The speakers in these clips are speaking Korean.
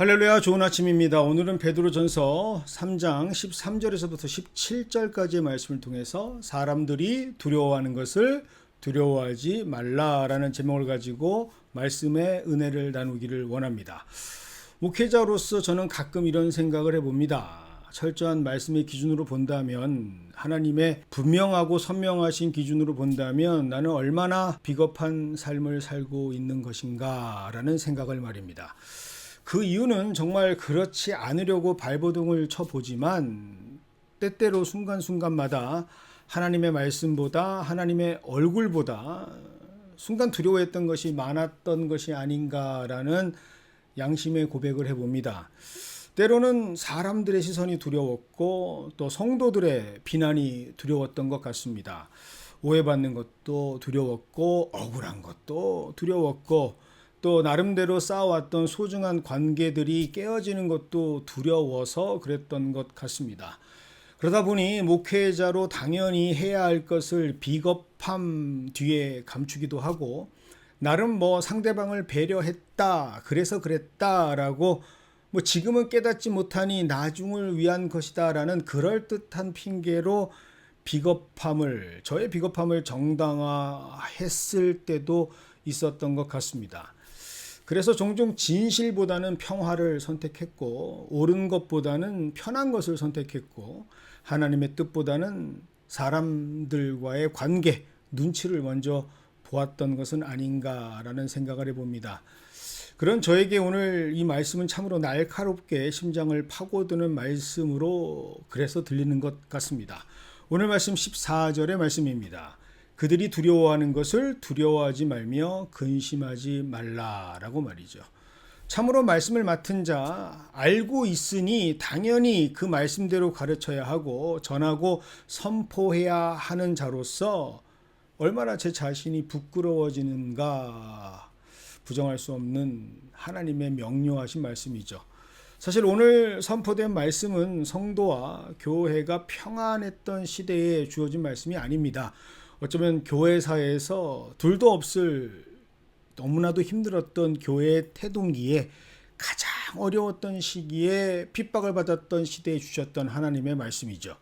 할렐루야, 좋은 아침입니다. 오늘은 베드로전서 3장 13절에서부터 17절까지의 말씀을 통해서 사람들이 두려워하는 것을 두려워하지 말라라는 제목을 가지고 말씀의 은혜를 나누기를 원합니다. 목회자로서 저는 가끔 이런 생각을 해봅니다. 철저한 말씀의 기준으로 본다면, 하나님의 분명하고 선명하신 기준으로 본다면 나는 얼마나 비겁한 삶을 살고 있는 것인가 라는 생각을 말입니다. 그 이유는 정말 그렇지 않으려고 발버둥을 쳐보지만 때때로 순간순간마다 하나님의 말씀보다 하나님의 얼굴보다 순간 두려워했던 것이 많았던 것이 아닌가라는 양심의 고백을 해봅니다. 때로는 사람들의 시선이 두려웠고 또 성도들의 비난이 두려웠던 것 같습니다. 오해받는 것도 두려웠고 억울한 것도 두려웠고 또 나름대로 쌓아왔던 소중한 관계들이 깨어지는 것도 두려워서 그랬던 것 같습니다. 그러다 보니 목회자로 당연히 해야 할 것을 비겁함 뒤에 감추기도 하고 나름 상대방을 배려했다, 그래서 그랬다라고 지금은 깨닫지 못하니 나중을 위한 것이다라는 그럴듯한 핑계로 저의 비겁함을 정당화했을 때도 있었던 것 같습니다. 그래서 종종 진실보다는 평화를 선택했고 옳은 것보다는 편한 것을 선택했고 하나님의 뜻보다는 사람들과의 관계, 눈치를 먼저 보았던 것은 아닌가라는 생각을 해봅니다. 그런 저에게 오늘 이 말씀은 참으로 날카롭게 심장을 파고드는 말씀으로 그래서 들리는 것 같습니다. 오늘 말씀 14절의 말씀입니다. 그들이 두려워하는 것을 두려워하지 말며 근심하지 말라라고 말이죠. 참으로 말씀을 맡은 자, 알고 있으니 당연히 그 말씀대로 가르쳐야 하고 전하고 선포해야 하는 자로서 얼마나 제 자신이 부끄러워지는가 부정할 수 없는 하나님의 명료하신 말씀이죠. 사실 오늘 선포된 말씀은 성도와 교회가 평안했던 시대에 주어진 말씀이 아닙니다. 어쩌면 교회사에서 둘도 없을 너무나도 힘들었던 교회의 태동기에 가장 어려웠던 시기에 핍박을 받았던 시대에 주셨던 하나님의 말씀이죠.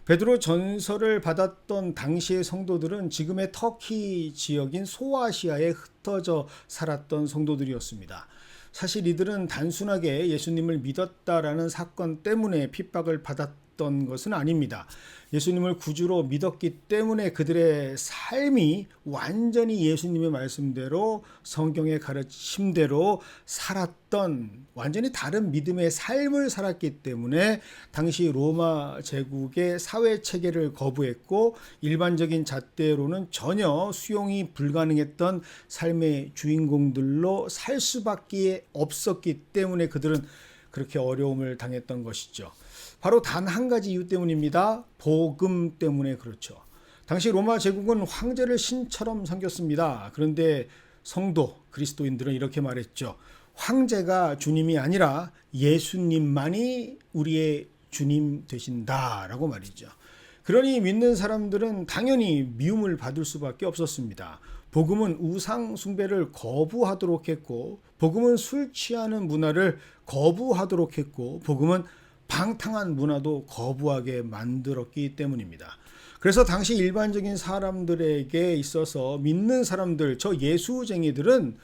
베드로 전서를 받았던 당시의 성도들은 지금의 터키 지역인 소아시아에 흩어져 살았던 성도들이었습니다. 사실 이들은 단순하게 예수님을 믿었다라는 사건 때문에 핍박을 받았던 것은 아닙니다. 예수님을 구주로 믿었기 때문에 그들의 삶이 완전히 예수님의 말씀대로 성경의 가르침대로 살았던 완전히 다른 믿음의 삶을 살았기 때문에 당시 로마 제국의 사회 체계를 거부했고 일반적인 잣대로는 전혀 수용이 불가능했던 삶의 주인공들로 살 수밖에 없었기 때문에 그들은 그렇게 어려움을 당했던 것이죠. 바로 단 한 가지 이유 때문입니다. 복음 때문에 그렇죠. 당시 로마 제국은 황제를 신처럼 섬겼습니다. 그런데 성도, 그리스도인들은 이렇게 말했죠. 황제가 주님이 아니라 예수님만이 우리의 주님 되신다라고 말이죠. 그러니 믿는 사람들은 당연히 미움을 받을 수밖에 없었습니다. 복음은 우상 숭배를 거부하도록 했고 복음은 술 취하는 문화를 거부하도록 했고 복음은 방탕한 문화도 거부하게 만들었기 때문입니다. 그래서 당시 일반적인 사람들에게 있어서 믿는 사람들, 저 예수쟁이들은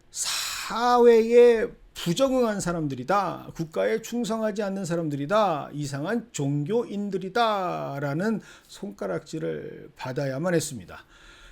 사회에 부적응한 사람들이다, 국가에 충성하지 않는 사람들이다, 이상한 종교인들이다 라는 손가락질을 받아야만 했습니다.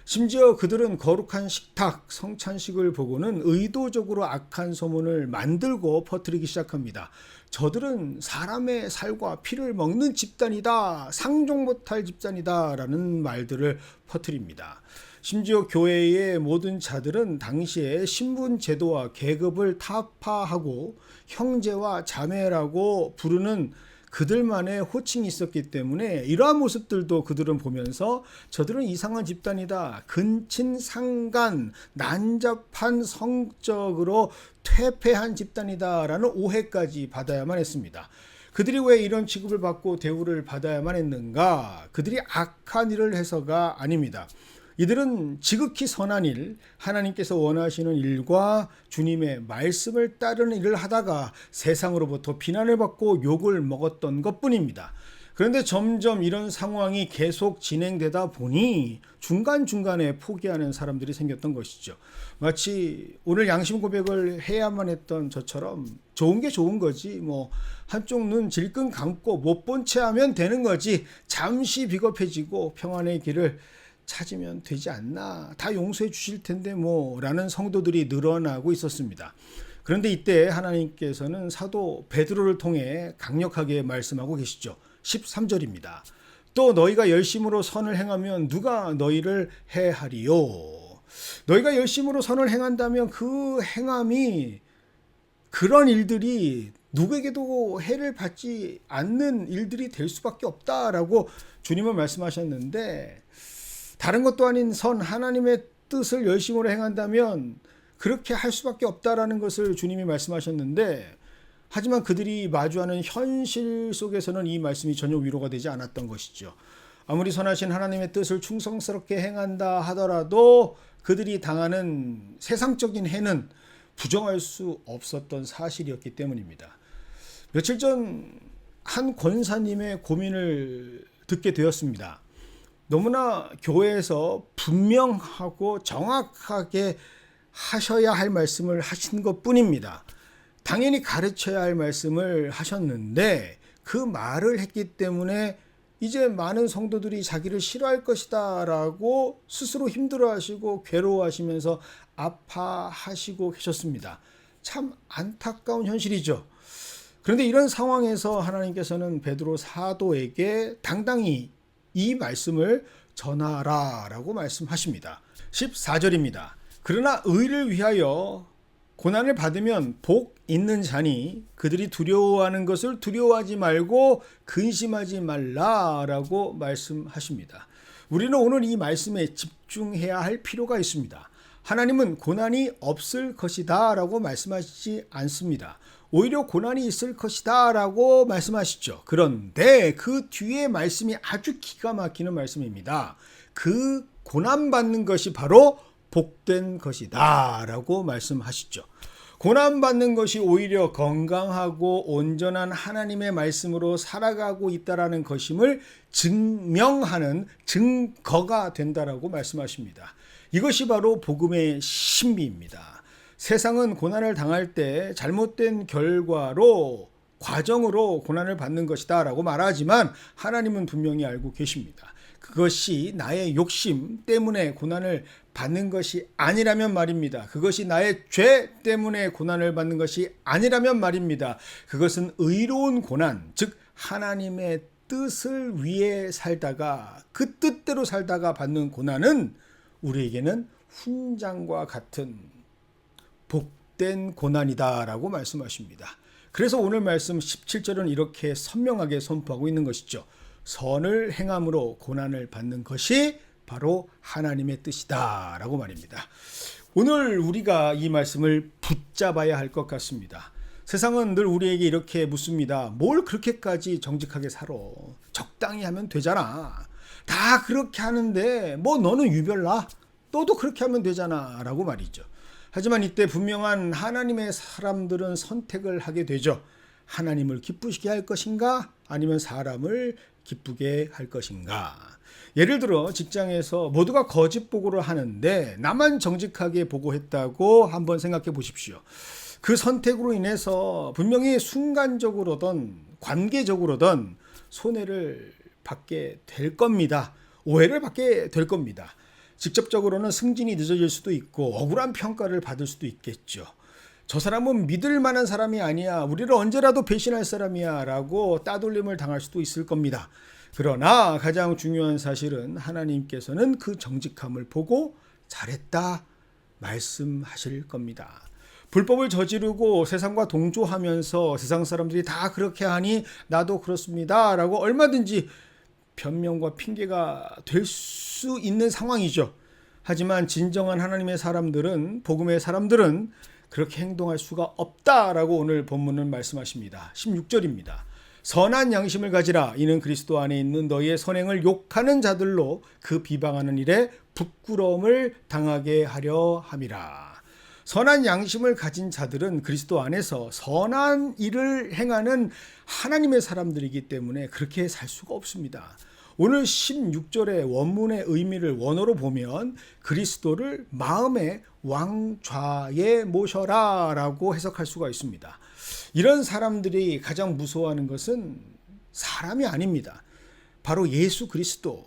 심지어 그들은 거룩한 식탁, 성찬식을 보고는 의도적으로 악한 소문을 만들고 퍼뜨리기 시작합니다. 저들은 사람의 살과 피를 먹는 집단이다, 상종 못할 집단이다 라는 말들을 퍼뜨립니다. 심지어 교회의 모든 자들은 당시에 신분 제도와 계급을 타파하고 형제와 자매라고 부르는 그들만의 호칭이 있었기 때문에 이러한 모습들도 그들은 보면서 저들은 이상한 집단이다, 근친상간, 난잡한 성적으로 퇴폐한 집단이다라는 오해까지 받아야만 했습니다. 그들이 왜 이런 취급을 받고 대우를 받아야만 했는가? 그들이 악한 일을 해서가 아닙니다. 이들은 지극히 선한 일, 하나님께서 원하시는 일과 주님의 말씀을 따르는 일을 하다가 세상으로부터 비난을 받고 욕을 먹었던 것뿐입니다. 그런데 점점 이런 상황이 계속 진행되다 보니 중간중간에 포기하는 사람들이 생겼던 것이죠. 마치 오늘 양심 고백을 해야만 했던 저처럼 좋은 게 좋은 거지, 한쪽 눈 질끈 감고 못 본 채 하면 되는 거지, 잠시 비겁해지고 평안의 길을 찾으면 되지 않나, 다 용서해 주실 텐데 라는 성도들이 늘어나고 있었습니다. 그런데 이때 하나님께서는 사도 베드로를 통해 강력하게 말씀하고 계시죠. 13절입니다. 또 너희가 열심으로 선을 행하면 누가 너희를 해하리요. 너희가 열심으로 선을 행한다면 그 행함이, 그런 일들이 누구에게도 해를 받지 않는 일들이 될 수밖에 없다라고 주님은 말씀하셨는데, 다른 것도 아닌 하나님의 뜻을 열심으로 행한다면 그렇게 할 수밖에 없다라는 것을 주님이 말씀하셨는데, 하지만 그들이 마주하는 현실 속에서는 이 말씀이 전혀 위로가 되지 않았던 것이죠. 아무리 선하신 하나님의 뜻을 충성스럽게 행한다 하더라도 그들이 당하는 세상적인 해는 부정할 수 없었던 사실이었기 때문입니다. 며칠 전 한 권사님의 고민을 듣게 되었습니다. 너무나 교회에서 분명하고 정확하게 하셔야 할 말씀을 하신 것뿐입니다. 당연히 가르쳐야 할 말씀을 하셨는데 그 말을 했기 때문에 이제 많은 성도들이 자기를 싫어할 것이다 라고 스스로 힘들어하시고 괴로워하시면서 아파하시고 계셨습니다. 참 안타까운 현실이죠. 그런데 이런 상황에서 하나님께서는 베드로 사도에게 당당히 이 말씀을 전하라 라고 말씀하십니다. 14절입니다. 그러나 의를 위하여 고난을 받으면 복 있는 자니 그들이 두려워하는 것을 두려워하지 말고 근심하지 말라라고 말씀하십니다. 우리는 오늘 이 말씀에 집중해야 할 필요가 있습니다. 하나님은 고난이 없을 것이다 라고 말씀하시지 않습니다. 오히려 고난이 있을 것이다 라고 말씀하시죠. 그런데 그 뒤에 말씀이 아주 기가 막히는 말씀입니다. 그 고난받는 것이 바로 복된 것이다 라고 말씀하시죠. 고난받는 것이 오히려 건강하고 온전한 하나님의 말씀으로 살아가고 있다라는 것임을 증명하는 증거가 된다라고 말씀하십니다. 이것이 바로 복음의 신비입니다. 세상은 고난을 당할 때 잘못된 결과로, 과정으로 고난을 받는 것이다 라고 말하지만 하나님은 분명히 알고 계십니다. 그것이 나의 욕심 때문에 고난을 받는 것이 아니라면 말입니다. 그것이 나의 죄 때문에 고난을 받는 것이 아니라면 말입니다. 그것은 의로운 고난, 즉 하나님의 뜻을 위해 살다가 그 뜻대로 살다가 받는 고난은 우리에게는 훈장과 같은 복된 고난이다라고 말씀하십니다. 그래서 오늘 말씀 17절은 이렇게 선명하게 선포하고 있는 것이죠. 선을 행함으로 고난을 받는 것이 바로 하나님의 뜻이다 라고 말입니다. 오늘 우리가 이 말씀을 붙잡아야 할 것 같습니다. 세상은 늘 우리에게 이렇게 묻습니다. 뭘 그렇게까지 정직하게 살아? 적당히 하면 되잖아. 다 그렇게 하는데 너는 유별나? 너도 그렇게 하면 되잖아 라고 말이죠. 하지만 이때 분명한 하나님의 사람들은 선택을 하게 되죠. 하나님을 기쁘시게 할 것인가? 아니면 사람을 기쁘게 할 것인가? 예를 들어 직장에서 모두가 거짓 보고를 하는데 나만 정직하게 보고했다고 한번 생각해 보십시오. 그 선택으로 인해서 분명히 순간적으로든 관계적으로든 손해를 받게 될 겁니다. 오해를 받게 될 겁니다. 직접적으로는 승진이 늦어질 수도 있고 억울한 평가를 받을 수도 있겠죠. 저 사람은 믿을 만한 사람이 아니야, 우리를 언제라도 배신할 사람이야 라고 따돌림을 당할 수도 있을 겁니다. 그러나 가장 중요한 사실은 하나님께서는 그 정직함을 보고 잘했다 말씀하실 겁니다. 불법을 저지르고 세상과 동조하면서 세상 사람들이 다 그렇게 하니 나도 그렇습니다 라고 얼마든지 변명과 핑계가 될 수 있는 상황이죠. 하지만 진정한 하나님의 사람들은, 복음의 사람들은 그렇게 행동할 수가 없다라고 오늘 본문은 말씀하십니다. 16절입니다. 선한 양심을 가지라. 이는 그리스도 안에 있는 너희의 선행을 욕하는 자들로 그 비방하는 일에 부끄러움을 당하게 하려 함이라. 선한 양심을 가진 자들은 그리스도 안에서 선한 일을 행하는 하나님의 사람들이기 때문에 그렇게 살 수가 없습니다. 오늘 16절의 원문의 의미를 원어로 보면 그리스도를 마음의 왕좌에 모셔라 라고 해석할 수가 있습니다. 이런 사람들이 가장 무서워하는 것은 사람이 아닙니다. 바로 예수 그리스도,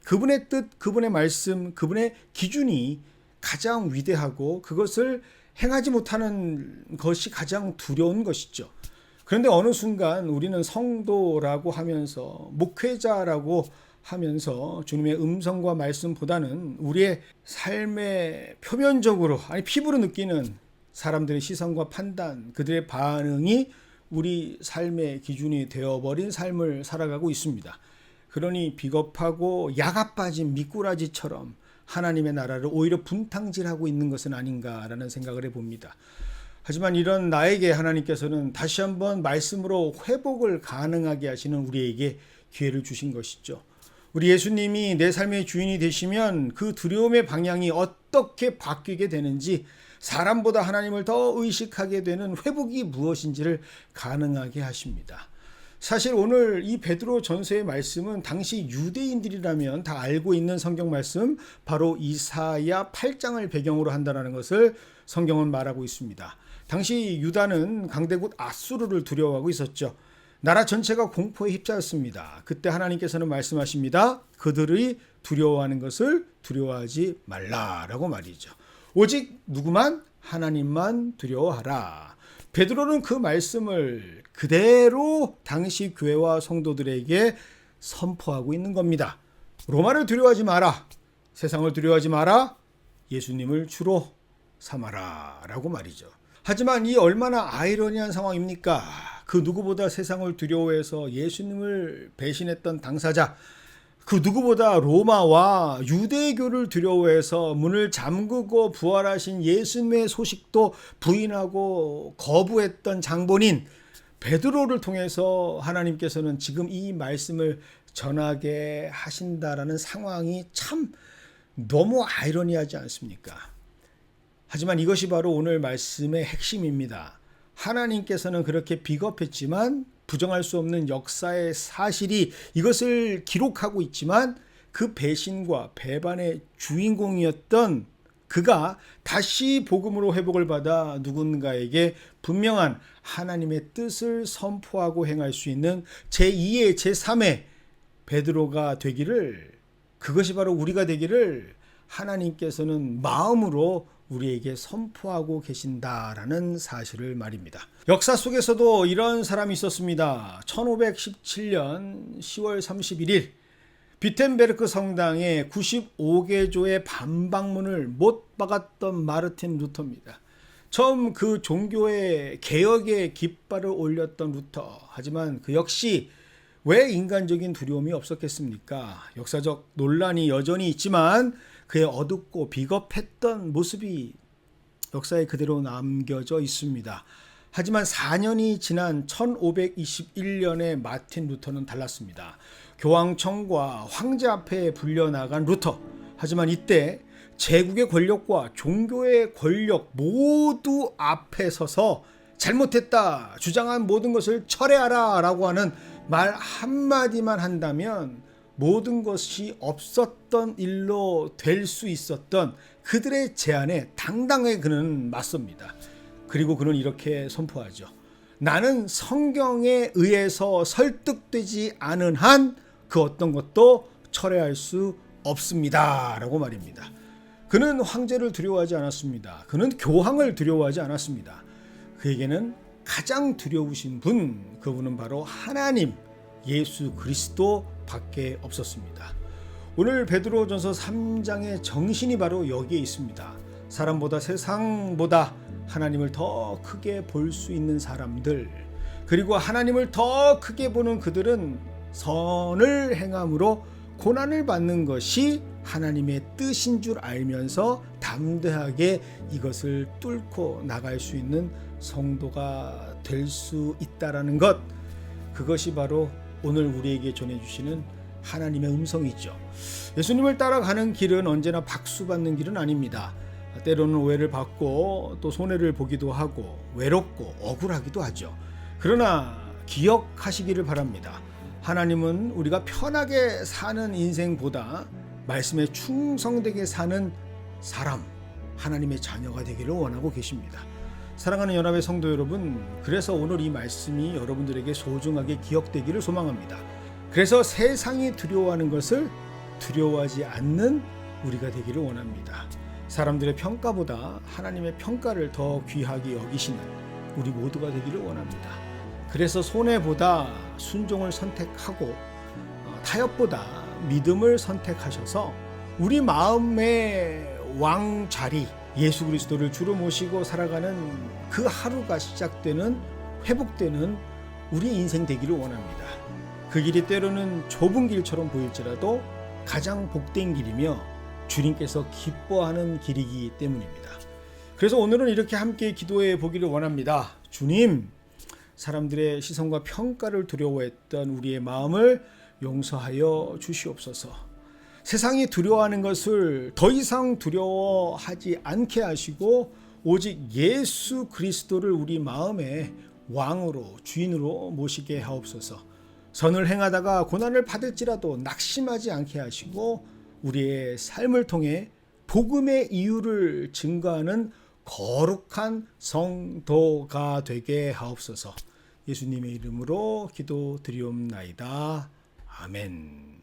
그분의 뜻, 그분의 말씀, 그분의 기준이 가장 위대하고 그것을 행하지 못하는 것이 가장 두려운 것이죠. 그런데 어느 순간 우리는 성도라고 하면서, 목회자라고 하면서 주님의 음성과 말씀보다는 우리의 삶의 표면적으로, 아니 피부로 느끼는 사람들의 시선과 판단, 그들의 반응이 우리 삶의 기준이 되어버린 삶을 살아가고 있습니다. 그러니 비겁하고 야가 빠진 미꾸라지처럼 하나님의 나라를 오히려 분탕질하고 있는 것은 아닌가라는 생각을 해봅니다. 하지만 이런 나에게 하나님께서는 다시 한번 말씀으로 회복을 가능하게 하시는 우리에게 기회를 주신 것이죠. 우리 예수님이 내 삶의 주인이 되시면 그 두려움의 방향이 어떻게 바뀌게 되는지, 사람보다 하나님을 더 의식하게 되는 회복이 무엇인지를 가능하게 하십니다. 사실 오늘 이 베드로 전서의 말씀은 당시 유대인들이라면 다 알고 있는 성경 말씀, 바로 이사야 8장을 배경으로 한다는 것을 성경은 말하고 있습니다. 당시 유다는 강대국 아수르를 두려워하고 있었죠. 나라 전체가 공포에 휩싸였습니다. 그때 하나님께서는 말씀하십니다. 그들이 두려워하는 것을 두려워하지 말라라고 말이죠. 오직 누구만? 하나님만 두려워하라. 베드로는 그 말씀을 그대로 당시 교회와 성도들에게 선포하고 있는 겁니다. 로마를 두려워하지 마라. 세상을 두려워하지 마라. 예수님을 주로 삼아라 라고 말이죠. 하지만 이 얼마나 아이러니한 상황입니까? 그 누구보다 세상을 두려워해서 예수님을 배신했던 당사자, 그 누구보다 로마와 유대교를 두려워해서 문을 잠그고 부활하신 예수님의 소식도 부인하고 거부했던 장본인 베드로를 통해서 하나님께서는 지금 이 말씀을 전하게 하신다라는 상황이 참 너무 아이러니하지 않습니까? 하지만 이것이 바로 오늘 말씀의 핵심입니다. 하나님께서는 그렇게 비겁했지만 부정할 수 없는 역사의 사실이 이것을 기록하고 있지만, 그 배신과 배반의 주인공이었던 그가 다시 복음으로 회복을 받아 누군가에게 분명한 하나님의 뜻을 선포하고 행할 수 있는 제2의 제3의 베드로가 되기를, 그것이 바로 우리가 되기를 하나님께서는 마음으로 우리에게 선포하고 계신다라는 사실을 말입니다. 역사 속에서도 이런 사람이 있었습니다. 1517년 10월 31일 비텐베르크 성당에 95개조의 반박문을 못 박았던 마르틴 루터입니다. 처음 그 종교의 개혁의 깃발을 올렸던 루터. 하지만 그 역시 왜 인간적인 두려움이 없었겠습니까? 역사적 논란이 여전히 있지만 그의 어둡고 비겁했던 모습이 역사에 그대로 남겨져 있습니다. 하지만 4년이 지난 1521년에 마틴 루터는 달랐습니다. 교황청과 황제 앞에 불려나간 루터. 하지만 이때 제국의 권력과 종교의 권력 모두 앞에 서서 잘못했다, 주장한 모든 것을 철회하라 라고 하는 말 한마디만 한다면 모든 것이 없었던 일로 될 수 있었던 그들의 제안에 당당하게 그는 맞섭니다. 그리고 그는 이렇게 선포하죠. 나는 성경에 의해서 설득되지 않은 한 그 어떤 것도 철회할 수 없습니다 라고 말입니다. 그는 황제를 두려워하지 않았습니다. 그는 교황을 두려워하지 않았습니다. 그에게는 가장 두려우신 분, 그분은 바로 하나님 예수 그리스도 밖에 없었습니다. 오늘 베드로전서 3장의 정신이 바로 여기에 있습니다. 사람보다 세상보다 하나님을 더 크게 볼 수 있는 사람들, 그리고 하나님을 더 크게 보는 그들은 선을 행함으로 고난을 받는 것이 하나님의 뜻인 줄 알면서 담대하게 이것을 뚫고 나갈 수 있는 성도가 될 수 있다라는 것, 그것이 바로 오늘 우리에게 전해주시는 하나님의 음성이죠. 예수님을 따라가는 길은 언제나 박수받는 길은 아닙니다. 때로는 오해를 받고 또 손해를 보기도 하고 외롭고 억울하기도 하죠. 그러나 기억하시기를 바랍니다. 하나님은 우리가 편하게 사는 인생보다 말씀에 충성되게 사는 사람, 하나님의 자녀가 되기를 원하고 계십니다. 사랑하는 연합의 성도 여러분, 그래서 오늘 이 말씀이 여러분들에게 소중하게 기억되기를 소망합니다. 그래서 세상이 두려워하는 것을 두려워하지 않는 우리가 되기를 원합니다. 사람들의 평가보다 하나님의 평가를 더 귀하게 여기시는 우리 모두가 되기를 원합니다. 그래서 손해보다 순종을 선택하고 타협보다 믿음을 선택하셔서 우리 마음의 왕자리 예수 그리스도를 주로 모시고 살아가는 그 하루가 시작되는 회복되는 우리 인생 되기를 원합니다. 그 길이 때로는 좁은 길처럼 보일지라도 가장 복된 길이며 주님께서 기뻐하는 길이기 때문입니다. 그래서 오늘은 이렇게 함께 기도해 보기를 원합니다. 주님, 사람들의 시선과 평가를 두려워했던 우리의 마음을 용서하여 주시옵소서. 세상이 두려워하는 것을 더 이상 두려워하지 않게 하시고 오직 예수 그리스도를 우리 마음의 왕으로 주인으로 모시게 하옵소서. 선을 행하다가 고난을 받을지라도 낙심하지 않게 하시고 우리의 삶을 통해 복음의 이유를 증거하는 거룩한 성도가 되게 하옵소서. 예수님의 이름으로 기도드리옵나이다. 아멘.